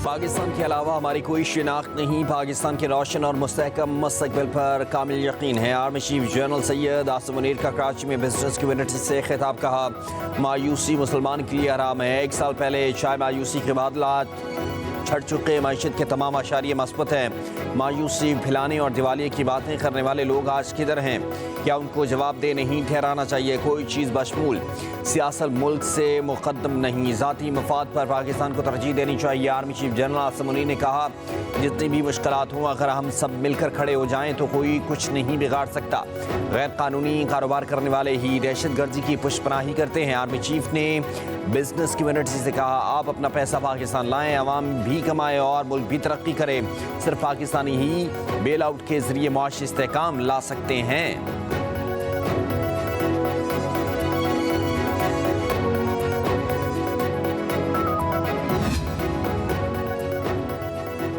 پاکستان کے علاوہ ہماری کوئی شناخت نہیں، پاکستان کے روشن اور مستحکم مستقبل پر کامل یقین ہے۔ Army chief general Syed Asim Munir کا کراچی میں بزنس کمیونٹی سے خطاب، کہا مایوسی مسلمان کے لیے حرام ہے۔ 1 سال پہلے چاہے مایوسی کے بادلات چھڑ چکے، معیشت کے تمام اشاریے مثبت ہیں۔ مایوسی پھیلانے اور دیوالیے کی باتیں کرنے والے لوگ آج کدھر ہیں؟ کیا ان کو جواب دہ نہیں ٹھہرانا چاہیے؟ کوئی چیز بشمول سیاست ملک سے مقدم نہیں، ذاتی مفاد پر پاکستان کو ترجیح دینی چاہیے۔ Army chief general Asim Munir نے کہا جتنی بھی مشکلات ہوں، اگر ہم سب مل کر کھڑے ہو جائیں تو کوئی کچھ نہیں بگاڑ سکتا۔ غیر قانونی کاروبار کرنے والے ہی دہشت گردی کی پشت پناہی کرتے ہیں۔ آرمی چیف نے بزنس کمیونٹی سے کہا آپ اپنا پیسہ پاکستان لائیں، عوام بھی کمائے اور ملک بھی ترقی کرے۔ صرف پاکستانی ہی بیل آؤٹ کے ذریعے معاشی استحکام لا سکتے ہیں۔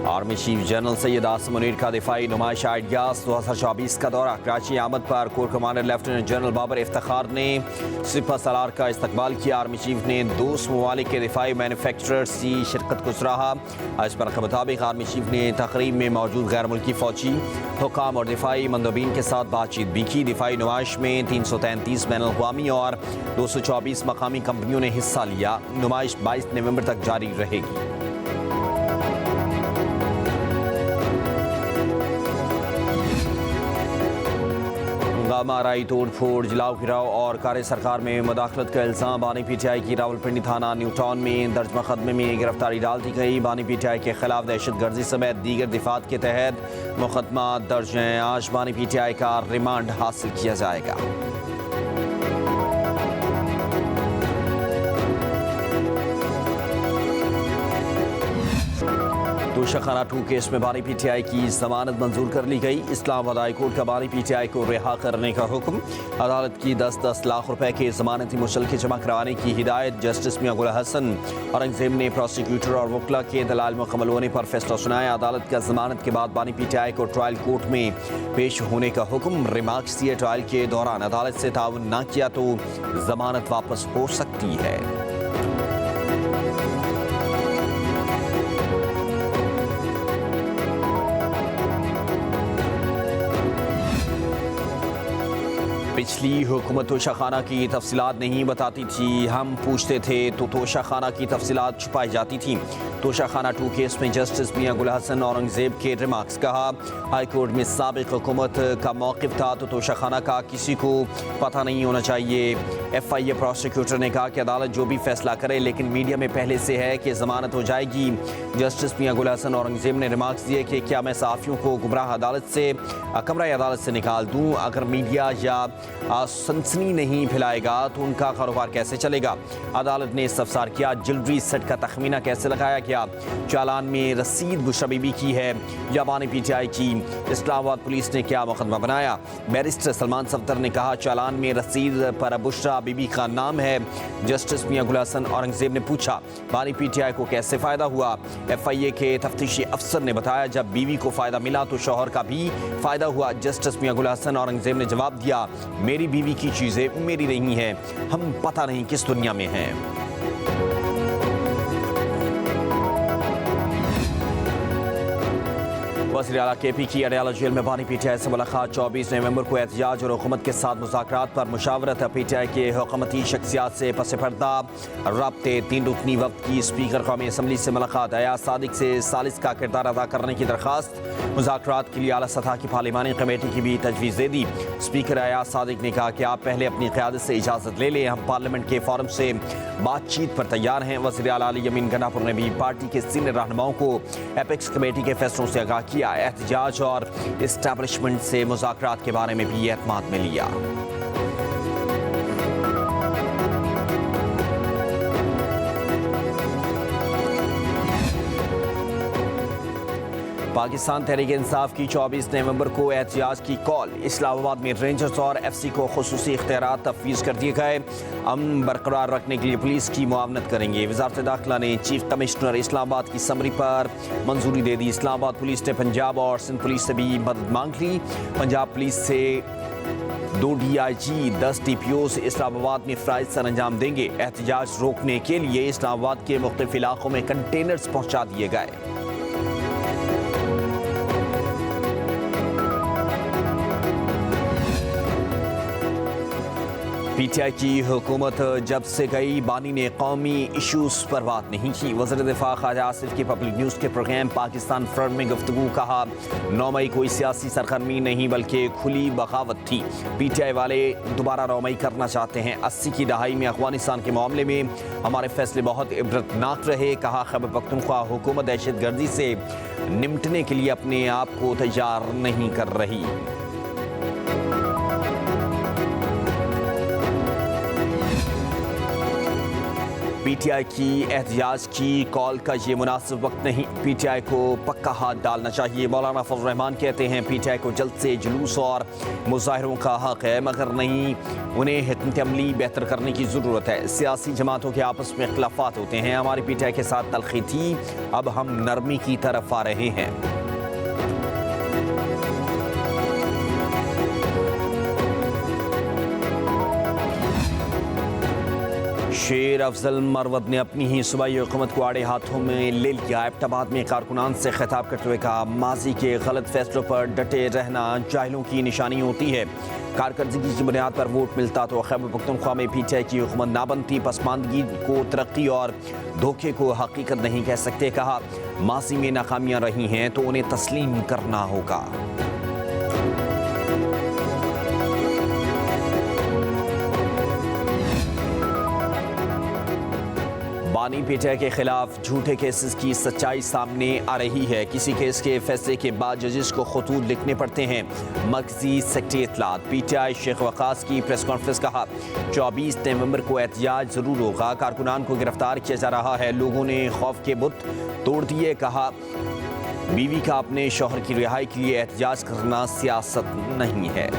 Army chief general Syed Asim Munir کا دفاعی نمائش آئیڈیاز 2024 کا دورہ۔ کراچی آمد پر corps commander lieutenant general Babar Iftikhar نے سپہ سالار کا استقبال کیا۔ آرمی چیف نے دوست ممالک کے دفاعی مینوفیکچررز کی شرکت کو سراہا۔ اس پر کے مطابق آرمی چیف نے تقریب میں موجود غیر ملکی فوجی حکام اور دفاعی مندوبین کے ساتھ بات چیت بھی کی۔ دفاعی نمائش میں 333 بین الاقوامی اور 224 مقامی کمپنیوں نے حصہ لیا۔ نمائش 22 نومبر تک جاری رہے گی۔ آرائی توڑ پھوڑ، جلاؤ گراؤ اور کار سرکار میں مداخلت کا الزام۔ بانی پی ٹی آئی کی راولپنڈی تھانہ نیو ٹاؤن میں درج مقدمے میں گرفتاری ڈال دی گئی۔ بانی پی ٹی آئی کے خلاف دہشت گردی سمیت دیگر دفعات کے تحت مقدمہ درج ہیں۔ آج بانی پی ٹی آئی کا ریمانڈ حاصل کیا جائے گا۔ توشہ خانہ 2 کیس میں بانی پی ٹی آئی کی ضمانت منظور کر لی گئی۔ اسلام آباد ہائی کورٹ کا بانی پی ٹی آئی کو رہا کرنے کا حکم۔ عدالت کی 10-10 لاکھ روپے کے ضمانتی مشلکے جمع کروانے کی ہدایت۔ جسٹس میاں گل حسن اورنگزیب نے پروسیکیوٹر اور وکلا کے دلائل مکمل ہونے پر فیصلہ سنایا۔ عدالت کا ضمانت کے بعد بانی پی ٹی آئی کو ٹرائل کورٹ میں پیش ہونے کا حکم۔ ریمارکس دیے ٹرائل کے دوران عدالت سے تعاون نہ کیا تو ضمانت واپس ہو سکتی ہے۔ پچھلی حکومت توشہ خانہ کی تفصیلات نہیں بتاتی تھی، ہم پوچھتے تھے تو توشہ خانہ کی تفصیلات چھپائی جاتی تھیں۔ توشہ خانہ 2 کیس میں جسٹس میاں گل حسن اورنگزیب کے ریمارکس، کہا ہائی کورٹ میں سابق حکومت کا موقف تھا تو توشہ خانہ کا کسی کو پتہ نہیں ہونا چاہیے۔ ایف آئی اے پروسیکیوٹر نے کہا کہ عدالت جو بھی فیصلہ کرے لیکن میڈیا میں پہلے سے ہے کہ ضمانت ہو جائے گی۔ جسٹس میاں گل حسن اورنگزیب نے ریمارکس دیے کہ کیا میں صحافیوں کو گمراہ کمرہ عدالت سے نکال دوں؟ اگر میڈیا یا سنسنی نہیں پھیلائے گا تو ان کا کاروبار کیسے چلے گا؟ عدالت نے استفسار کیا جولری سیٹ کا تخمینہ کیسے لگایا گیا؟ چالان میں رسید بشرا بی بی کی ہے یا بانی پی ٹی آئی کی؟ اسلام آباد پولیس نے کیا مقدمہ بنایا؟ بیرسٹر سلمان صفدر نے کہا چالان میں رسید پر بشرا بی بی کا نام ہے۔ جسٹس میاں گل حسن اورنگزیب نے پوچھا بانی پی ٹی آئی کو کیسے فائدہ ہوا؟ ایف آئی اے کے تفتیشی افسر نے بتایا جب بیوی کو فائدہ ملا تو شوہر کا بھی فائدہ ہوا۔ جسٹس میاں گل حسن اورنگزیب نے جواب دیا میری بیوی کی چیزیں میری نہیں ہیں، ہم پتہ نہیں کس دنیا میں ہیں۔ وزیر اعلیٰ کے پی کی اڈیالہ جیل میں بانی پی ٹی آئی سے ملاقات۔ 24 نومبر کو احتجاج اور حکومت کے ساتھ مذاکرات پر مشاورت۔ پی ٹی آئی کے حکومتی شخصیات سے پس پردہ رابطے۔ 3 رکنی وفد کی اسپیکر قومی اسمبلی سے ملاقات۔ ایاز صادق سے ثالث کا کردار ادا کرنے کی درخواست۔ مذاکرات کے لیے اعلیٰ سطح کی پارلیمانی کمیٹی کی بھی تجویز دے دی۔ اسپیکر ایاز صادق نے کہا کہ آپ پہلے اپنی قیادت سے اجازت لے لیں، ہم پارلیمنٹ کے فورم سے بات چیت پر تیار ہیں۔ وزیر اعلیٰ علی یمین گنڈاپور نے بھی پارٹی کے سینئر رہنماؤں کو ایپیکس کمیٹی کے فیصلوں سے آگاہ کیا۔ احتجاج اور اسٹیبلشمنٹ سے مذاکرات کے بارے میں بھی اعتماد میں لیا۔ پاکستان تحریک انصاف کی 24 نومبر کو احتجاج کی کال۔ اسلام آباد میں رینجرز اور ایف سی کو خصوصی اختیارات تفویض کر دیے گئے۔ امن برقرار رکھنے کے لیے پولیس کی معاونت کریں گے۔ وزارت داخلہ نے چیف کمشنر اسلام آباد کی سمری پر منظوری دے دی۔ اسلام آباد پولیس نے پنجاب اور سندھ پولیس سے بھی مدد مانگ لی۔ پنجاب پولیس سے 2 DIG 10 TPOs اسلام آباد میں فرائض سر انجام دیں گے۔ احتجاج روکنے کے لیے اسلام آباد کے مختلف علاقوں میں کنٹینرز پہنچا دیے گئے۔ پی ٹی آئی کی حکومت جب سے گئی بانی نے قومی ایشوز پر بات نہیں کی۔ وزیر دفاع خواجہ آصف کی پبلک نیوز کے پروگرام پاکستان فرنٹ میں گفتگو، کہا 9 مئی کوئی سیاسی سرگرمی نہیں بلکہ کھلی بغاوت تھی۔ پی ٹی آئی والے دوبارہ 9 مئی کرنا چاہتے ہیں۔ 80 کی دہائی میں افغانستان کے معاملے میں ہمارے فیصلے بہت عبرتناک رہے، کہا خیبر پختونخوا حکومت دہشت گردی سے نمٹنے کے لیے اپنے آپ کو تیار نہیں کر رہی۔ پی ٹی آئی کی احتجاج کی کال کا یہ مناسب وقت نہیں، پی ٹی آئی کو پکا ہاتھ ڈالنا چاہیے۔ مولانا فضل الرحمان کہتے ہیں پی ٹی آئی کو جلد سے جلوس اور مظاہروں کا حق ہے، مگر نہیں انہیں حکمت عملی بہتر کرنے کی ضرورت ہے۔ سیاسی جماعتوں کے آپس میں اختلافات ہوتے ہیں، ہماری پی ٹی آئی کے ساتھ تلخی تھی، اب ہم نرمی کی طرف آ رہے ہیں۔ شیر افضل مرود نے اپنی ہی صوبائی حکومت کو آڑے ہاتھوں میں لے لیا۔ ایبٹ آباد میں کارکنان سے خطاب کرتے ہوئے کہا ماضی کے غلط فیصلوں پر ڈٹے رہنا جاہلوں کی نشانی ہوتی ہے۔ کارکردگی کی بنیاد پر ووٹ ملتا تو خیبر پختونخوا میں پی ٹی آئی کی حکومت نہ بنتی۔ پسماندگی کو ترقی اور دھوکے کو حقیقت نہیں کہہ سکتے، کہا ماضی میں ناکامیاں رہی ہیں تو انہیں تسلیم کرنا ہوگا۔ بانی پی ٹی آئی کے خلاف جھوٹے کیسز کی سچائی سامنے آ رہی ہے۔ کسی کیس کے فیصلے کے بعد ججز کو خطوط لکھنے پڑتے ہیں۔ مرکزی سیکرٹری اطلاعات پی ٹی آئی شیخ وقاص کی پریس کانفرنس، کہا 24 نومبر کو احتجاج ضرور ہوگا، کارکنان کو گرفتار کیا جا رہا ہے، لوگوں نے خوف کے بت توڑ دیے، کہا بیوی کا اپنے شوہر کی رہائی کے لیے احتجاج کرنا سیاست نہیں ہے۔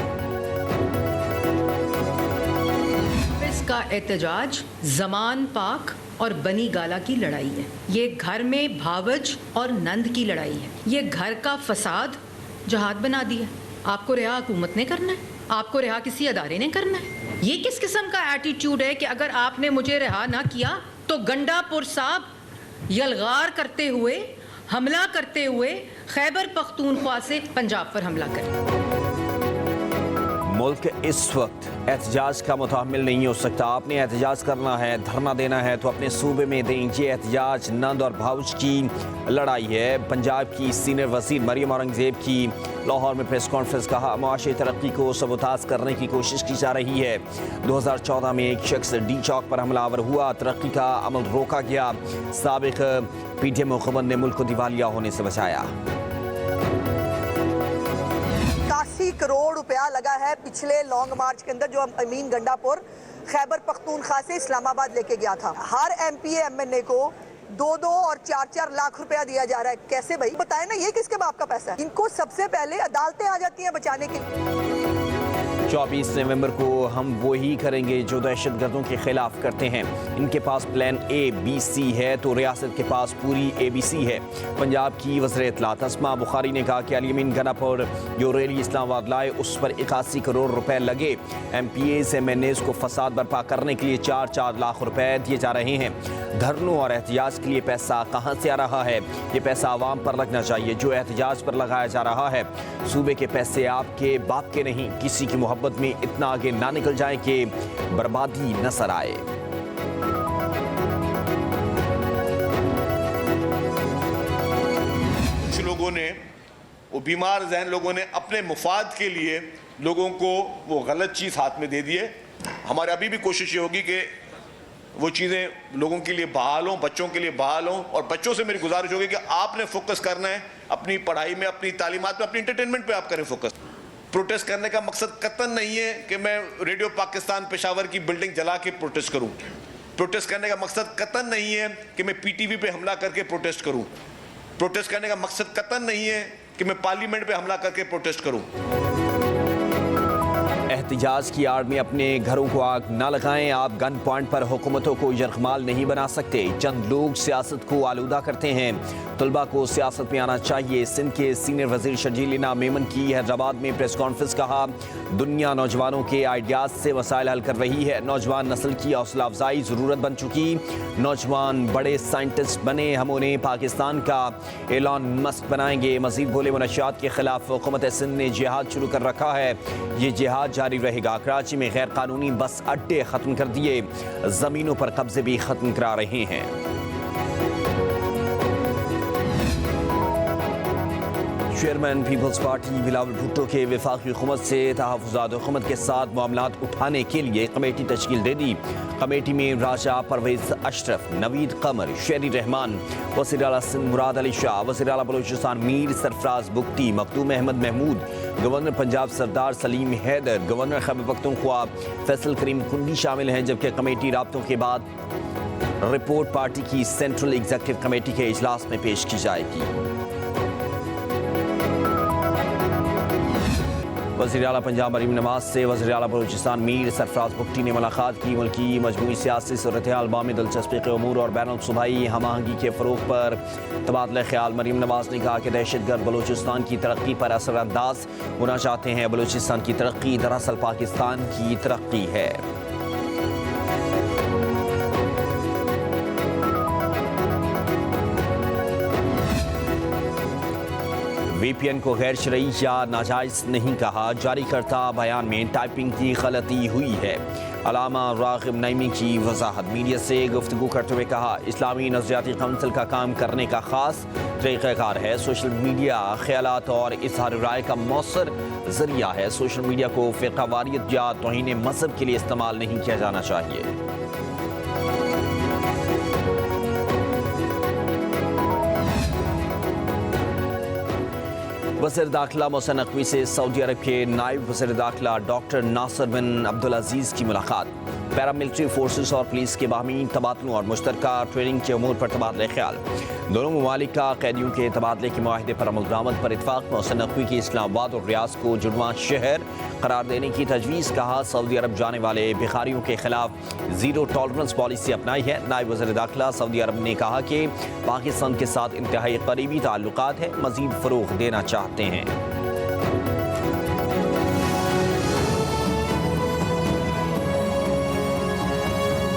اس کا احتجاج زمان پاک اور بنی گالا کی لڑائی ہے، یہ گھر میں بھاوج اور نند کی لڑائی ہے، یہ گھر کا فساد جہاد بنا دیا۔ آپ کو رہا حکومت نے کرنا ہے، آپ کو رہا کسی ادارے نے کرنا ہے۔ یہ کس قسم کا ایٹیٹیوڈ ہے کہ اگر آپ نے مجھے رہا نہ کیا تو گنڈا پور صاحب یلغار کرتے ہوئے، حملہ کرتے ہوئے خیبر پختونخوا سے پنجاب پر حملہ کریں۔ ملک اس وقت احتجاج کا متحمل نہیں ہو سکتا۔ آپ نے احتجاج کرنا ہے، دھرنا دینا ہے تو اپنے صوبے میں دیں۔ یہ احتجاج نند اور بھاؤج کی لڑائی ہے۔ پنجاب کی سینئر وزیر مریم اورنگزیب کی لاہور میں پریس کانفرنس، کہا معاشی ترقی کو سبوتاژ کرنے کی کوشش کی جا رہی ہے۔ 2014 میں ایک شخص ڈی چوک پر حملہ آور ہوا، ترقی کا عمل روکا گیا، سابق پی ٹی ایم حکومت نے ملک کو دیوالیہ ہونے سے بچایا۔ 80 کروڑ روپیہ لگا ہے پچھلے لانگ مارچ کے اندر جو امین گنڈا پور خیبر پختونخوا سے اسلام آباد لے کے گیا تھا۔ ہر M P A M N A کو 2 اور 4 لاکھ روپیہ دیا جا رہا ہے۔ کیسے بھائی بتائیں نا، یہ کس کے باپ کا پیسہ ہے؟ ان کو سب سے پہلے عدالتیں آ جاتی ہیں بچانے کے لیے۔ 24 نومبر کو ہم وہی کریں گے جو دہشت گردوں کے خلاف کرتے ہیں۔ ان کے پاس پلان اے بی سی ہے تو ریاست کے پاس پوری اے بی سی ہے۔ پنجاب کی وزیر اطلاعات اسما بخاری نے کہا کہ علی امین گنڈا پور جو ریلی اسلام آباد لائے اس پر 81 کروڑ روپے لگے۔ M P As M N As کو فساد برپا کرنے کے لیے 4 لاکھ روپے دیے جا رہے ہیں۔ دھرنوں اور احتجاج کے لیے پیسہ کہاں سے آ رہا ہے؟ یہ پیسہ عوام پر لگنا چاہیے جو احتجاج پر لگایا جا رہا ہے۔ صوبے کے پیسے آپ کے باپ کے نہیں، کسی کی محبت میں اتنا آگے نہ نکل جائیں کہ بربادی نظر آئے۔ کچھ لوگوں نے، وہ بیمار ذہن لوگوں نے اپنے مفاد کے لیے لوگوں کو وہ غلط چیز ہاتھ میں دے دیے۔ ہمارے ابھی بھی کوشش یہ ہوگی کہ وہ چیزیں لوگوں کے لیے بحال ہوں، بچوں کے لیے بحال ہوں، اور بچوں سے میری گزارش ہوگی کہ آپ نے فوکس کرنا ہے اپنی پڑھائی میں، اپنی تعلیمات میں، اپنی انٹرٹینمنٹ پہ آپ کریں فوکس۔ پروٹیسٹ کرنے کا مقصد قطعاً نہیں ہے کہ میں ریڈیو پاکستان پشاور کی بلڈنگ جلا کے پروٹیسٹ کروں۔ پروٹیسٹ کرنے کا مقصد قطعاً نہیں ہے کہ میں پی ٹی وی پہ حملہ کر کے پروٹیسٹ کروں۔ پروٹیسٹ کرنے کا مقصد قطعاً نہیں ہے کہ میں پارلیمنٹ پہ حملہ کر کے پروٹیسٹ کروں۔ احتجاج کی آڑ میں اپنے گھروں کو آگ نہ لگائیں. آپ گن پوائنٹ پر حکومتوں کو یرغمال نہیں بنا سکتے. چند لوگ سیاست کو آلودہ کرتے ہیں. طلبہ کو سیاست میں آنا چاہیے. سندھ کے سینئر وزیر شرجیل انعام میمن کی حیدرآباد میں پریس کانفرنس. کہا دنیا نوجوانوں کے آئیڈیاز سے مسائل حل کر رہی ہے. نوجوان نسل کی حوصلہ افزائی ضرورت بن چکی. نوجوان بڑے سائنٹسٹ بنے. ہم انہیں پاکستان کا ایلان مسک بنائیں گے. مزید بولے منشیات کے خلاف حکومت سندھ نے جہاد شروع کر رکھا ہے. یہ جہاد جاری رہے گا. کراچی میں غیر قانونی بس اڈے ختم کر دیے. زمینوں پر قبضے بھی ختم کرا رہے ہیں. Chairman Peoples Party Bilawal Bhutto کے وفاقی حکومت سے تحفظات. حکومت کے ساتھ معاملات اٹھانے کے لیے کمیٹی تشکیل دے دی. کمیٹی میں راجہ پرویز اشرف، نوید قمر، شیری رحمان، وزیر اعلیٰ سندھ مراد علی شاہ، وزیر اعلیٰ بلوچستان میر سرفراز بگٹی، مخدوم احمد محمود، گورنر پنجاب سردار سلیم حیدر، گورنر خیبر پختونخوا فیصل کریم کنڈی شامل ہیں. جبکہ کمیٹی رابطوں کے بعد رپورٹ پارٹی کی سینٹرل ایگزیکٹو کمیٹی کے اجلاس میں پیش کی جائے گی. وزیر اعلیٰ پنجاب مریم نواز سے وزیر اعلیٰ بلوچستان میر سرفراز بگٹی نے ملاقات کی. ملکی مجموعی سیاسی صورتحال میں دلچسپی کے امور اور بین الصوبائی ہم آہنگی کے فروغ پر تبادلہ خیال. مریم نواز نے کہا کہ دہشت گرد بلوچستان کی ترقی پر اثر انداز ہونا چاہتے ہیں. بلوچستان کی ترقی دراصل پاکستان کی ترقی ہے. وی پی این کو غیر شرعی یا ناجائز نہیں کہا. جاری کرتا بیان میں ٹائپنگ کی غلطی ہوئی ہے. علامہ راغب نعیمی کی وضاحت. میڈیا سے گفتگو کرتے ہوئے کہا اسلامی نظریاتی کونسل کا کام کرنے کا خاص طریقہ کار ہے. سوشل میڈیا خیالات اور اظہار رائے کا مؤثر ذریعہ ہے. سوشل میڈیا کو فرقہ واریت یا توہین مذہب کے لیے استعمال نہیں کیا جانا چاہیے. وزیر داخلہ محسن نقوی سے سعودی عرب کے نائب وزیر داخلہ ڈاکٹر ناصر بن عبدالعزیز کی ملاقات. پیراملٹری فورسز اور پولیس کے باہمی تبادلوں اور مشترکہ ٹریننگ کے امور پر تبادلہ خیال. دونوں ممالک کا قیدیوں کے تبادلے کے معاہدے پر عمل درآمد پر اتفاق. محسن نقوی کی اسلام آباد اور ریاض کو جڑواں شہر قرار دینے کی تجویز. کہا سعودی عرب جانے والے بھکاریوں کے خلاف زیرو ٹالرنس پالیسی اپنائی ہے. نائب وزیر داخلہ سعودی عرب نے کہا کہ پاکستان کے ساتھ انتہائی قریبی تعلقات ہیں. مزید فروغ دینا چاہتے ہیں.